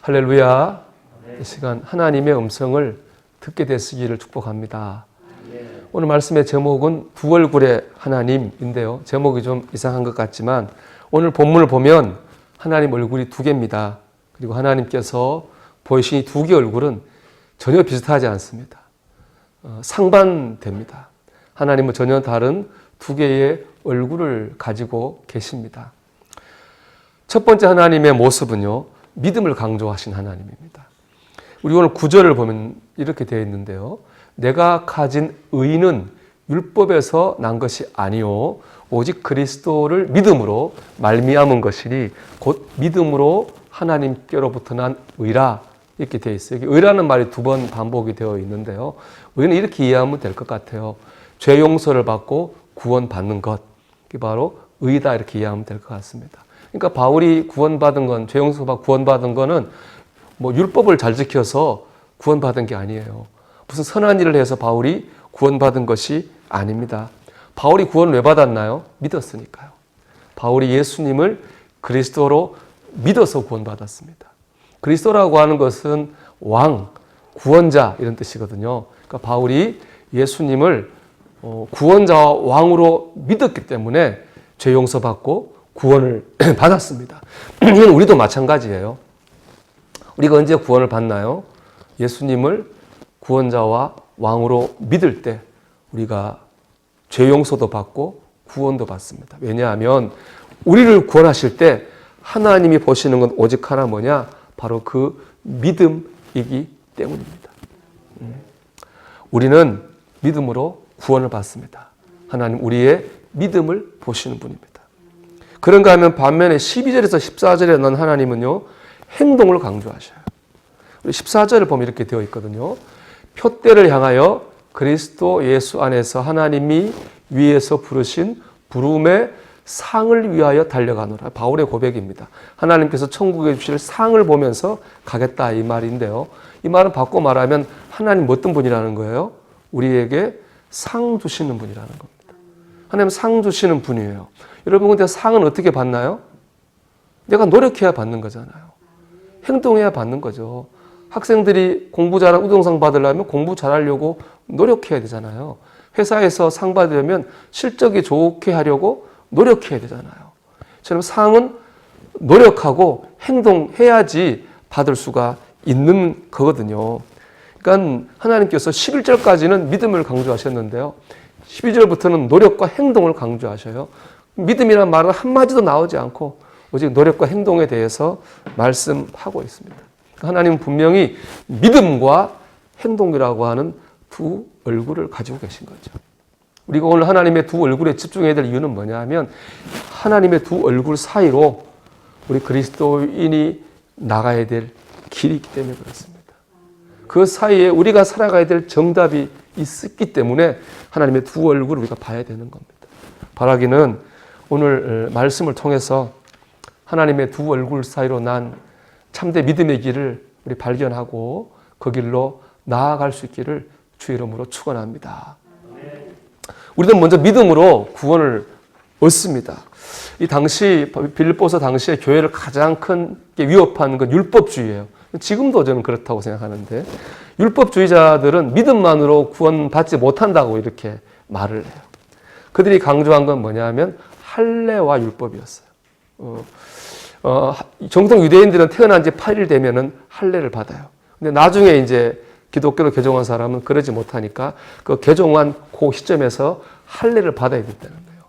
할렐루야. 이 시간 하나님의 음성을 듣게 되시기를 축복합니다. 오늘 말씀의 제목은 두 얼굴의 하나님인데요. 제목이 좀 이상한 것 같지만 오늘 본문을 보면 하나님 얼굴이 두 개입니다. 그리고 하나님께서 보이신 이 두 개의 얼굴은 전혀 비슷하지 않습니다. 상반됩니다. 하나님은 전혀 다른 두 개의 얼굴을 가지고 계십니다. 첫 번째 하나님의 모습은요, 믿음을 강조하신 하나님입니다. 우리 오늘 9절을 보면 이렇게 되어 있는데요. 내가 가진 의는 율법에서 난 것이 아니요 오직 그리스도를 믿음으로 말미암은 것이니 곧 믿음으로 하나님께로부터 난 의라, 이렇게 되어 있어요. 의라는 말이 두 번 반복이 되어 있는데요. 의는 이렇게 이해하면 될 것 같아요. 죄 용서를 받고 구원받는 것, 이게 바로 의다, 이렇게 이해하면 될 것 같습니다. 그러니까 바울이 구원받은 건, 죄 용서받고 구원받은 거는 뭐 율법을 잘 지켜서 구원받은 게 아니에요. 무슨 선한 일을 해서 바울이 구원받은 것이 아닙니다. 바울이 구원을 왜 받았나요? 믿었으니까요. 바울이 예수님을 그리스도로 믿어서 구원받았습니다. 그리스도라고 하는 것은 왕, 구원자 이런 뜻이거든요. 그러니까 바울이 예수님을 구원자와 왕으로 믿었기 때문에 죄 용서받고 구원을 받았습니다. 이건 우리도 마찬가지예요. 우리가 언제 구원을 받나요? 예수님을 구원자와 왕으로 믿을 때 우리가 죄 용서도 받고 구원도 받습니다. 왜냐하면 우리를 구원하실 때 하나님이 보시는 건 오직 하나 뭐냐? 바로 그 믿음이기 때문입니다. 우리는 믿음으로 구원을 받습니다. 하나님 우리의 믿음을 보시는 분입니다. 그런가 하면 반면에 12절에서 14절에 난 하나님은요, 행동을 강조하셔요. 우리 14절을 보면 이렇게 되어 있거든요. 표대를 향하여 그리스도 예수 안에서 하나님이 위에서 부르신 부름의 상을 위하여 달려가노라. 바울의 고백입니다. 하나님께서 천국에 주실 상을 보면서 가겠다, 이 말인데요. 이 말은 바꿔 말하면 하나님 어떤 분이라는 거예요? 우리에게 상 주시는 분이라는 겁니다. 하나님 상 주시는 분이에요. 여러분, 근데 상은 어떻게 받나요? 내가 노력해야 받는 거잖아요. 행동해야 받는 거죠. 학생들이 공부 잘하고 우등상 받으려면 공부 잘하려고 노력해야 되잖아요. 회사에서 상 받으려면 실적이 좋게 하려고 노력해야 되잖아요. 저는 상은 노력하고 행동해야지 받을 수가 있는 거거든요. 그러니까 하나님께서 11절까지는 믿음을 강조하셨는데요. 12절부터는 노력과 행동을 강조하셔요. 믿음이라는 말은 한마디도 나오지 않고 오직 노력과 행동에 대해서 말씀하고 있습니다. 하나님은 분명히 믿음과 행동이라고 하는 두 얼굴을 가지고 계신 거죠. 우리가 오늘 하나님의 두 얼굴에 집중해야 될 이유는 뭐냐 하면 하나님의 두 얼굴 사이로 우리 그리스도인이 나가야 될 길이 있기 때문에 그렇습니다. 그 사이에 우리가 살아가야 될 정답이 있기 때문에 하나님의 두 얼굴을 우리가 봐야 되는 겁니다. 바라기는 오늘 말씀을 통해서 하나님의 두 얼굴 사이로 난 참된 믿음의 길을 우리 발견하고 그 길로 나아갈 수 있기를 주 이름으로 축원합니다. 우리는 먼저 믿음으로 구원을 얻습니다. 이 당시 빌립보서 당시에 교회를 가장 큰 위협한 건 율법주의예요. 지금도 저는 그렇다고 생각하는데 율법주의자들은 믿음만으로 구원받지 못한다고 이렇게 말을 해요. 그들이 강조한 건 뭐냐면 할례와 율법이었어요. 정통 유대인들은 태어난 지 8일 되면은 할례를 받아요. 근데 나중에 이제 기독교로 개종한 사람은 그러지 못하니까 그 개종한 그 시점에서 할례를 받아야 된다는 거예요.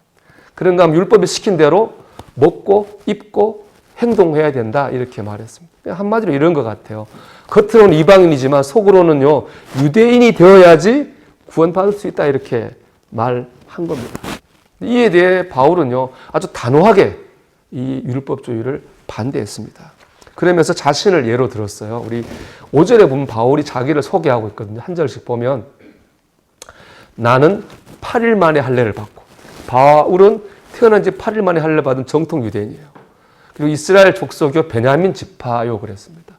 그런가 하면 율법이 시킨 대로 먹고 입고 행동해야 된다, 이렇게 말했습니다. 한마디로 이런 것 같아요. 겉으로는 이방인이지만 속으로는요, 유대인이 되어야지 구원받을 수 있다, 이렇게 말한 겁니다. 이에 대해 바울은요, 아주 단호하게 이 율법주의를 반대했습니다. 그러면서 자신을 예로 들었어요. 우리 5절에 보면 바울이 자기를 소개하고 있거든요. 한 절씩 보면 나는 8일 만에 할례를 받고, 바울은 태어난 지 8일 만에 할례 받은 정통 유대인이에요. 그리고 이스라엘 족속이요 베냐민 지파요 그랬습니다.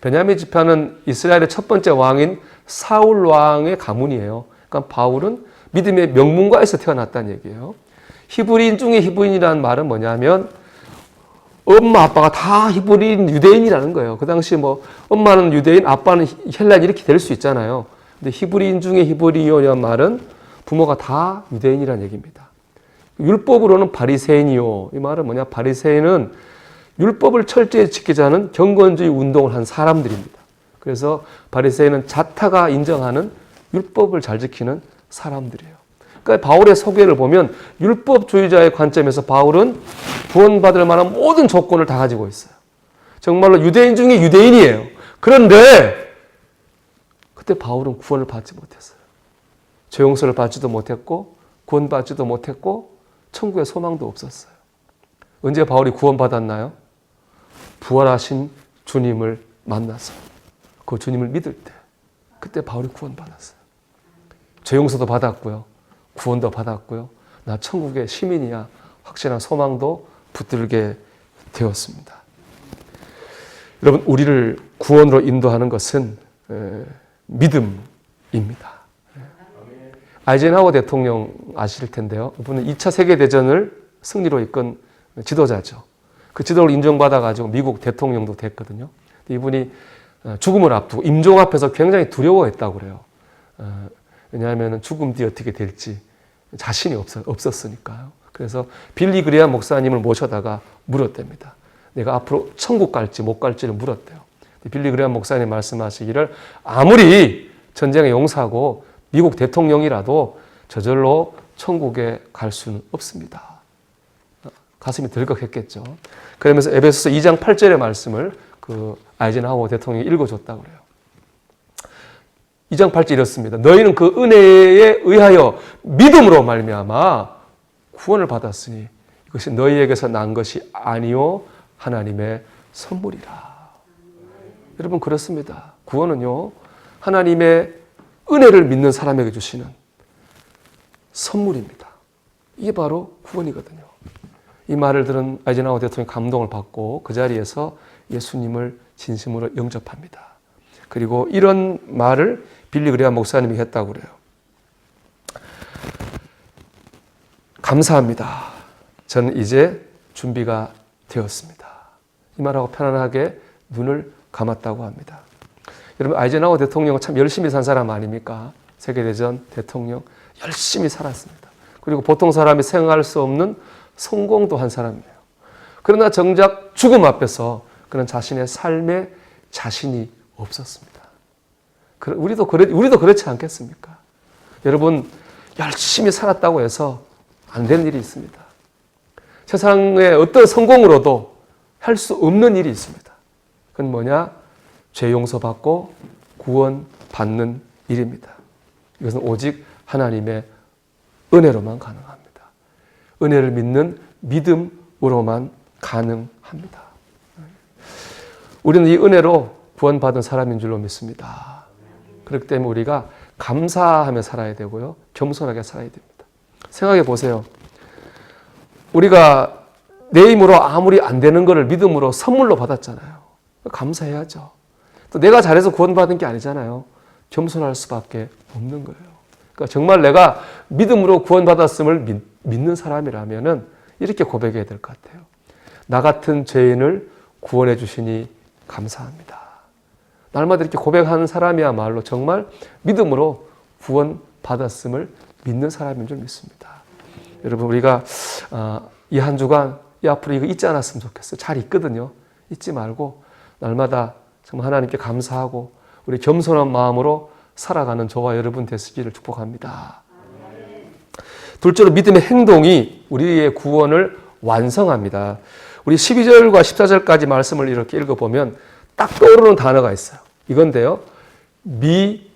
베냐민 지파는 이스라엘의 첫 번째 왕인 사울 왕의 가문이에요. 그러니까 바울은 믿음의 명문가에서 태어났다는 얘기예요. 히브리인 중에 히브리인이라는 말은 뭐냐면 엄마 아빠가 다 히브리인 유대인이라는 거예요. 그 당시 뭐 엄마는 유대인, 아빠는 헬라인 이렇게 될 수 있잖아요. 근데 히브리인 중에 히브리요라는 말은 부모가 다 유대인이라는 얘기입니다. 율법으로는 바리새인이요. 이 말은 뭐냐? 바리새인은 율법을 철저히 지키지 않은 경건주의 운동을 한 사람들입니다. 그래서 바리새인은 자타가 인정하는 율법을 잘 지키는 사람들이에요. 그러니까 바울의 소개를 보면 율법주의자의 관점에서 바울은 구원받을 만한 모든 조건을 다 가지고 있어요. 정말로 유대인 중에 유대인이에요. 그런데 그때 바울은 구원을 받지 못했어요. 죄 용서를 받지도 못했고 구원받지도 못했고 천국의 소망도 없었어요. 언제 바울이 구원받았나요? 부활하신 주님을 만나서 그 주님을 믿을 때 그때 바울이 구원받았어요. 죄 용서도 받았고요. 구원도 받았고요. 나 천국의 시민이야. 확실한 소망도 붙들게 되었습니다. 여러분, 우리를 구원으로 인도하는 것은 믿음입니다. 아이젠하워 대통령 아실 텐데요. 이분은 2차 세계대전을 승리로 이끈 지도자죠. 그 지도를 인정받아가지고 미국 대통령도 됐거든요. 이분이 죽음을 앞두고 임종 앞에서 굉장히 두려워했다고 그래요. 왜냐하면 죽음 뒤 어떻게 될지 자신이 없었으니까요. 그래서 빌리 그레이엄 목사님을 모셔다가 물었답니다. 내가 앞으로 천국 갈지 못 갈지를 물었대요. 빌리 그레이엄 목사님 말씀하시기를 아무리 전쟁의 용사고 미국 대통령이라도 저절로 천국에 갈 수는 없습니다. 가슴이 덜컥했겠죠. 그러면서 에베소서 2장 8절의 말씀을 그 아이젠하워 대통령이 읽어줬다고 그래요. 2장 8절 이렇습니다. 너희는 그 은혜에 의하여 믿음으로 말미암아 구원을 받았으니 이것이 너희에게서 난 것이 아니요 하나님의 선물이라. 여러분 그렇습니다. 구원은요 하나님의 은혜를 믿는 사람에게 주시는 선물입니다. 이게 바로 구원이거든요. 이 말을 들은 아이젠하워 대통령이 감동을 받고 그 자리에서 예수님을 진심으로 영접합니다. 그리고 이런 말을 빌리 그레이엄 목사님이 했다고 그래요. 감사합니다. 저는 이제 준비가 되었습니다. 이 말하고 편안하게 눈을 감았다고 합니다. 여러분 아이젠하워 대통령은 참 열심히 산 사람 아닙니까? 세계대전 대통령 열심히 살았습니다. 그리고 보통 사람이 생각할 수 없는 성공도 한 사람이에요. 그러나 정작 죽음 앞에서 그는 자신의 삶에 자신이 없었습니다. 우리도 그렇지 않겠습니까? 여러분 열심히 살았다고 해서 안 되는 일이 있습니다. 세상의 어떤 성공으로도 할 수 없는 일이 있습니다. 그건 뭐냐? 죄 용서받고 구원받는 일입니다. 이것은 오직 하나님의 은혜로만 가능합니다. 은혜를 믿는 믿음으로만 가능합니다. 우리는 이 은혜로 구원받은 사람인 줄로 믿습니다. 그렇기 때문에 우리가 감사하며 살아야 되고요. 겸손하게 살아야 됩니다. 생각해 보세요. 우리가 내 힘으로 아무리 안 되는 것을 믿음으로 선물로 받았잖아요. 감사해야죠. 또 내가 잘해서 구원받은 게 아니잖아요. 겸손할 수밖에 없는 거예요. 그러니까 정말 내가 믿음으로 구원받았음을 믿는 사람이라면은 이렇게 고백해야 될 것 같아요. 나 같은 죄인을 구원해 주시니 감사합니다. 날마다 이렇게 고백하는 사람이야말로 정말 믿음으로 구원받았음을 믿는 사람인 줄 믿습니다. 여러분 우리가 이 한 주간 이 앞으로 이거 잊지 않았으면 좋겠어요. 잘 있거든요. 잊지 말고 날마다 정말 하나님께 감사하고 우리 겸손한 마음으로 살아가는 저와 여러분 되시기를 축복합니다. 둘째로 믿음의 행동이 우리의 구원을 완성합니다. 우리 12절과 14절까지 말씀을 이렇게 읽어보면 딱 떠오르는 단어가 있어요. 이건데요. 미완성이에요.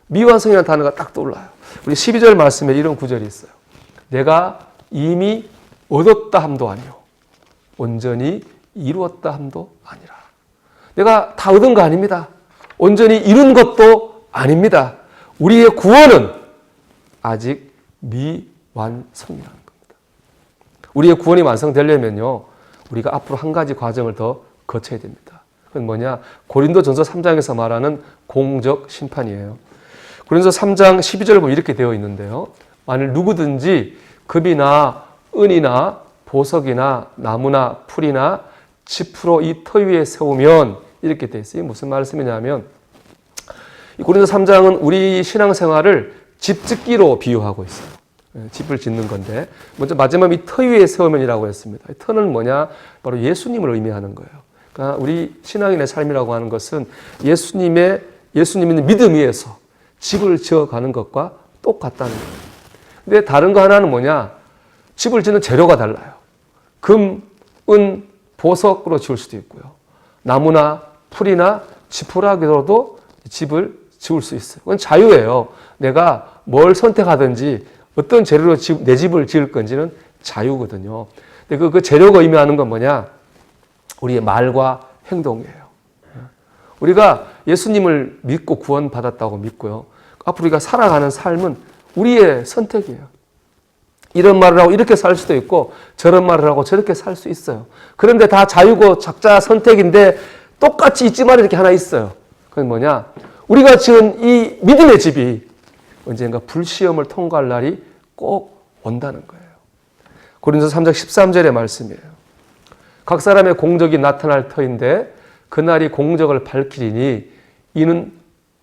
미완성이라는 단어가 딱 떠올라요. 우리 12절 말씀에 이런 구절이 있어요. 내가 이미 얻었다 함도 아니요 온전히 이루었다 함도 아니라. 내가 다 얻은 거 아닙니다. 온전히 이룬 것도 아닙니다. 우리의 구원은 아직 미완성이라는 겁니다. 우리의 구원이 완성되려면요. 우리가 앞으로 한 가지 과정을 더 거쳐야 됩니다. 그건 뭐냐? 고린도전서 3장에서 말하는 공적 심판이에요. 고린도전서 3장 12절 보면 이렇게 되어 있는데요. 만일 누구든지 금이나 은이나 보석이나 나무나 풀이나 짚으로 이 터 위에 세우면 이렇게 돼 있어요. 무슨 말씀이냐면 이 고린도 3장은 우리 신앙생활을 집 짓기로 비유하고 있어요. 집을 짓는 건데 먼저 마지막 이 터 위에 세우면이라고 했습니다. 이 터는 뭐냐? 바로 예수님을 의미하는 거예요. 그러니까 우리 신앙인의 삶이라고 하는 것은 예수님 있는 믿음 위에서 집을 지어가는 것과 똑같다는 거예요. 근데 다른 거 하나는 뭐냐? 집을 짓는 재료가 달라요. 금, 은, 보석으로 지을 수도 있고요. 나무나 풀이나 지푸라기로도 집을 지을 수 있어요. 그건 자유예요. 내가 뭘 선택하든지 어떤 재료로 내 집을 지을 건지는 자유거든요. 근데 그 재료가 의미하는 건 뭐냐? 우리의 말과 행동이에요. 우리가 예수님을 믿고 구원받았다고 믿고요. 앞으로 우리가 살아가는 삶은 우리의 선택이에요. 이런 말을 하고 이렇게 살 수도 있고 저런 말을 하고 저렇게 살 수 있어요. 그런데 다 자유고 각자 선택인데 똑같이 있지만 이렇게 하나 있어요. 그건 뭐냐? 우리가 지은 이 믿음의 집이 언젠가 불시험을 통과할 날이 꼭 온다는 거예요. 고린도서 3장 13절의 말씀이에요. 각 사람의 공적이 나타날 터인데 그날이 공적을 밝히리니 이는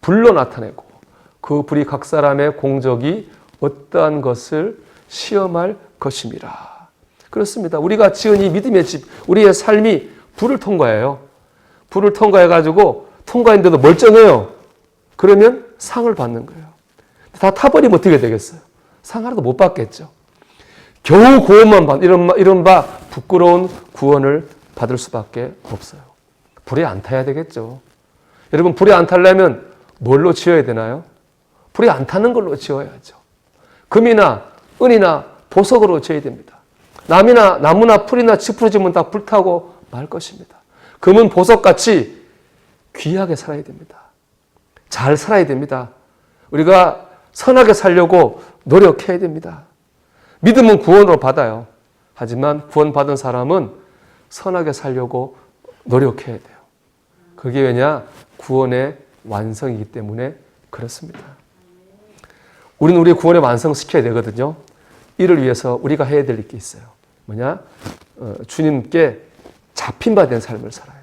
불로 나타내고 그 불이 각 사람의 공적이 어떠한 것을 시험할 것임이라. 그렇습니다. 우리가 지은 이 믿음의 집, 우리의 삶이 불을 통과해요. 불을 통과해가지고 통과했는데도 멀쩡해요. 그러면 상을 받는 거예요. 다 타버리면 어떻게 되겠어요? 상 하나도 못 받겠죠. 겨우 구원만 받, 이른바 부끄러운 구원을 받을 수밖에 없어요. 불에 안 타야 되겠죠. 여러분, 불에 안 타려면 뭘로 지어야 되나요? 불에 안 타는 걸로 지어야죠. 금이나 은이나 보석으로 지어야 됩니다. 나무나 풀이나 짚으로 지으면 다 불타고 말 것입니다. 금은 보석같이 귀하게 살아야 됩니다. 잘 살아야 됩니다. 우리가 선하게 살려고 노력해야 됩니다. 믿음은 구원으로 받아요. 하지만 구원받은 사람은 선하게 살려고 노력해야 돼요. 그게 왜냐? 구원의 완성이기 때문에 그렇습니다. 우리는 우리의 구원의 완성시켜야 되거든요. 이를 위해서 우리가 해야 될 게 있어요. 뭐냐? 주님께 잡힌 바 된 삶을 살아야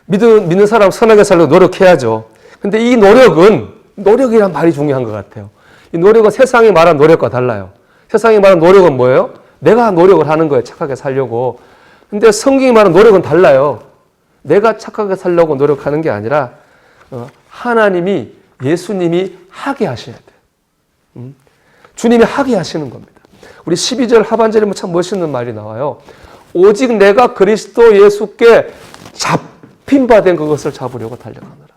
돼요. 믿는 사람 선하게 살려고 노력해야죠. 근데 이 노력이란 말이 중요한 것 같아요. 이 노력은 세상이 말하는 노력과 달라요. 세상이 말하는 노력은 뭐예요? 내가 노력을 하는 거예요. 착하게 살려고. 근데 성경이 말하는 노력은 달라요. 내가 착하게 살려고 노력하는 게 아니라 하나님이, 예수님이 하게 하셔야 돼요. 주님이 하게 하시는 겁니다. 우리 12절 하반절에 참 멋있는 말이 나와요. 오직 내가 그리스도 예수께 잡힌 바 된 그것을 잡으려고 달려가느라.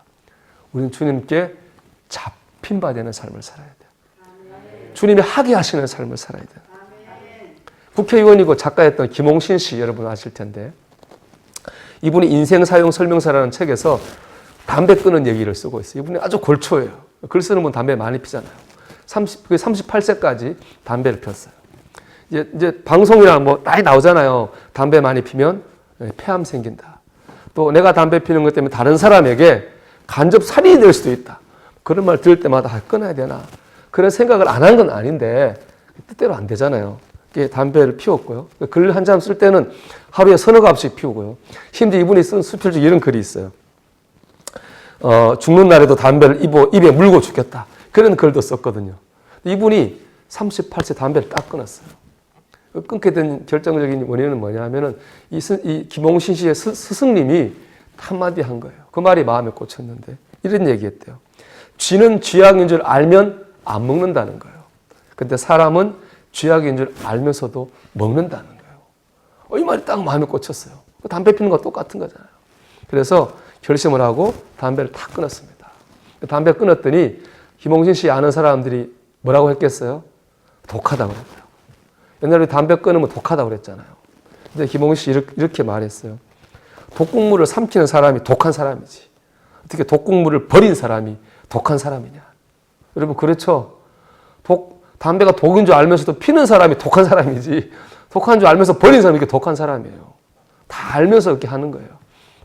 우리는 주님께 잡힌 바 되는 삶을 살아야 돼요. 주님이 하게 하시는 삶을 살아야 돼요. 국회의원이고 작가였던 김홍신 씨 여러분 아실 텐데 이분이 인생 사용 설명서라는 책에서 담배 끊는 얘기를 쓰고 있어요. 이분이 아주 골초예요. 글 쓰는 분 담배 많이 피잖아요. 38세까지 담배를 폈어요. 이제 방송이나 뭐 많이 나오잖아요. 담배 많이 피면 폐암 생긴다. 또 내가 담배 피는 것 때문에 다른 사람에게 간접 살인이 될 수도 있다. 그런 말 들을 때마다 끊어야 되나. 그런 생각을 안 한 건 아닌데 뜻대로 안 되잖아요. 담배를 피웠고요. 글 한 장 쓸 때는 하루에 서너 갑씩 피우고요. 심지어 이분이 쓴 수필 중에 이런 글이 있어요. 죽는 날에도 담배를 입에 물고 죽겠다. 그런 글도 썼거든요. 이분이 38세 담배를 딱 끊었어요. 끊게 된 결정적인 원인은 뭐냐 하면은 이 김홍신 씨의 스승님이 한마디 한 거예요. 그 말이 마음에 꽂혔는데 이런 얘기했대요. 쥐는 쥐약인 줄 알면 안 먹는다는 거예요. 근데 사람은 쥐약인 줄 알면서도 먹는다는 거예요. 이 말이 딱 마음에 꽂혔어요. 담배 피는 거 똑같은 거잖아요. 그래서 결심을 하고 담배를 탁 끊었습니다. 담배 끊었더니 김홍신 씨 아는 사람들이 뭐라고 했겠어요? 독하다고 그랬어요. 옛날에 담배 끊으면 독하다고 그랬잖아요. 근데 김홍신 씨 이렇게 말했어요. 독국물을 삼키는 사람이 독한 사람이지. 어떻게 독국물을 버린 사람이 독한 사람이냐. 여러분 그렇죠? 담배가 독인 줄 알면서도 피는 사람이 독한 사람이지. 독한 줄 알면서 버린 사람이 이렇게 독한 사람이에요. 다 알면서 이렇게 하는 거예요.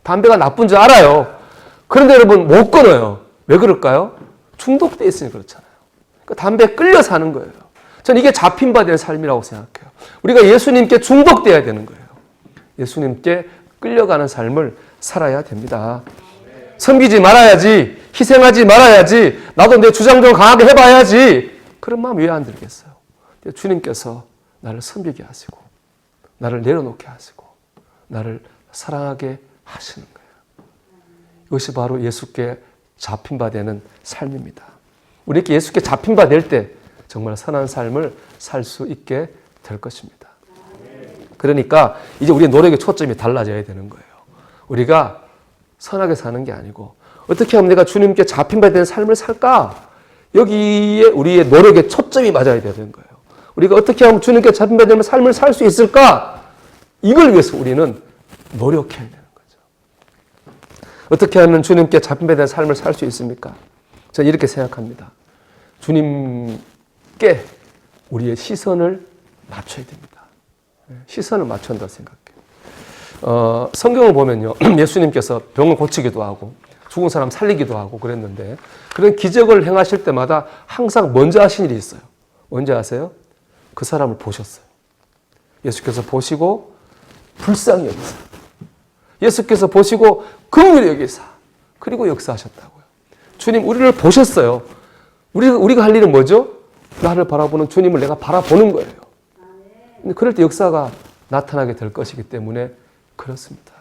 담배가 나쁜 줄 알아요. 그런데 여러분 못 끊어요. 왜 그럴까요? 중독돼 있으니 그렇잖아요. 그러니까 담배에 끌려서 하는 거예요. 저는 이게 잡힌 바 될 삶이라고 생각해요. 우리가 예수님께 중독돼야 되는 거예요. 예수님께 끌려가는 삶을 살아야 됩니다. 섬기지 말아야지, 희생하지 말아야지, 나도 내 주장 좀 강하게 해봐야지, 그런 마음 왜 안 들겠어요? 주님께서 나를 섬기게 하시고 나를 내려놓게 하시고 나를 사랑하게 하시는 거예요. 이것이 바로 예수께 잡힌 바 되는 삶입니다. 우리에게 예수께 잡힌 바 될 때 정말 선한 삶을 살 수 있게 될 것입니다. 그러니까 이제 우리의 노력의 초점이 달라져야 되는 거예요. 우리가 선하게 사는 게 아니고 어떻게 하면 내가 주님께 잡힌 바 되는 삶을 살까? 여기에 우리의 노력의 초점이 맞아야 되는 거예요. 우리가 어떻게 하면 주님께 잡힌 바 되는 삶을 살 수 있을까? 이걸 위해서 우리는 노력해야 되는 거죠. 어떻게 하면 주님께 잡힌 바 되는 삶을 살 수 있습니까? 저는 이렇게 생각합니다. 주님께 우리의 시선을 맞춰야 됩니다. 시선을 맞춰야 한다고 생각해요. 성경을 보면요. 예수님께서 병을 고치기도 하고 죽은 사람 살리기도 하고 그랬는데 그런 기적을 행하실 때마다 항상 먼저 하신 일이 있어요. 뭔지 아세요? 그 사람을 보셨어요. 예수께서 보시고 불쌍히 여기사. 예수께서 보시고 긍휼히 여기사. 그리고 역사하셨다고요. 주님 우리를 보셨어요. 우리가 할 일은 뭐죠? 나를 바라보는 주님을 내가 바라보는 거예요. 그럴 때 역사가 나타나게 될 것이기 때문에 그렇습니다.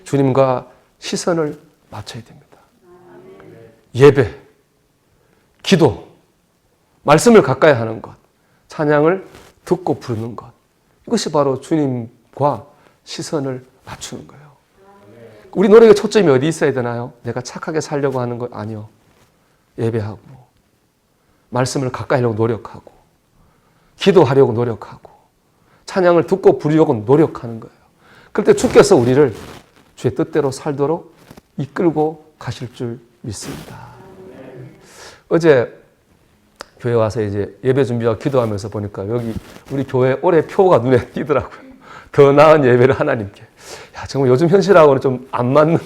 주님과 시선을 맞춰야 됩니다. 예배, 기도, 말씀을 가까이 하는 것, 찬양을 듣고 부르는 것. 이것이 바로 주님과 시선을 맞추는 거예요. 우리 노력의 초점이 어디 있어야 되나요? 내가 착하게 살려고 하는 것 아니요. 예배하고, 말씀을 가까이 하려고 노력하고, 기도하려고 노력하고, 찬양을 듣고 부르려고 노력하는 거예요. 그럴 때 주께서 우리를 주의 뜻대로 살도록 이끌고 가실 줄 믿습니다. 어제 교회 와서 이제 예배 준비하고 기도하면서 보니까 여기 우리 교회 올해 표가 눈에 띄더라고요. 더 나은 예배를 하나님께. 야, 정말 요즘 현실하고는 좀 안 맞는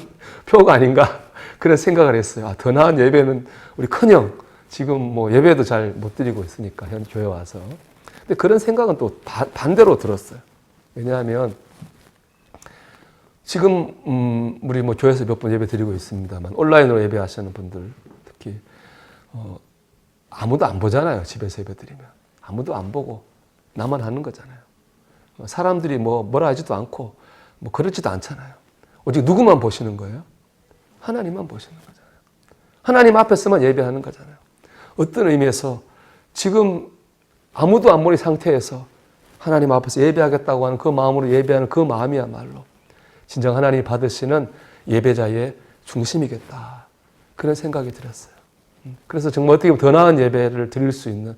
표가 아닌가 그런 생각을 했어요. 더 나은 예배는 우리 큰형 지금 뭐 예배도 잘 못 드리고 있으니까 현 교회 와서. 근데 그런 생각은 또 반대로 들었어요. 왜냐하면 지금 우리 뭐 교회에서 몇 번 예배 드리고 있습니다만 온라인으로 예배하시는 분들 특히 아무도 안 보잖아요. 집에서 예배 드리면 아무도 안 보고 나만 하는 거잖아요. 사람들이 뭐라 하지도 않고 뭐 그렇지도 않잖아요. 오직 누구만 보시는 거예요? 하나님만 보시는 거잖아요. 하나님 앞에서만 예배하는 거잖아요. 어떤 의미에서 지금 아무도 안 보는 상태에서 하나님 앞에서 예배하겠다고 하는 그 마음으로 예배하는 그 마음이야말로 진정 하나님이 받으시는 예배자의 중심이겠다. 그런 생각이 들었어요. 그래서 정말 어떻게 보면 더 나은 예배를 드릴 수 있는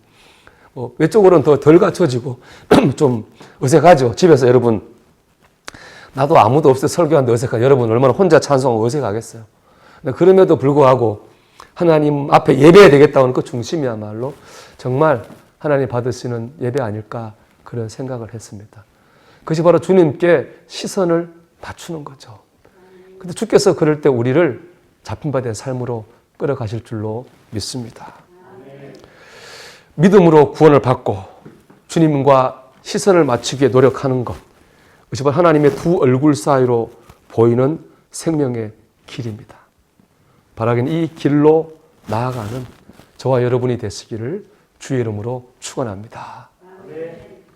외적으로는 덜 갖춰지고 좀 어색하죠. 집에서 여러분 나도 아무도 없어 설교하는데 어색하죠. 여러분 얼마나 혼자 찬송하고 어색하겠어요. 그럼에도 불구하고 하나님 앞에 예배해야 되겠다는 그 중심이야말로 정말 하나님 받으시는 예배 아닐까 그런 생각을 했습니다. 그것이 바로 주님께 시선을 맞추는 거죠. 근데 주께서 그럴 때 우리를 잡힌 바 된 삶으로 끌어가실 줄로 믿습니다. 믿음으로 구원을 받고 주님과 시선을 맞추기에 노력하는 것. 그것이 바로 하나님의 두 얼굴 사이로 보이는 생명의 길입니다. 바라긴 이 길로 나아가는 저와 여러분이 되시기를 주의 이름으로 축원합니다.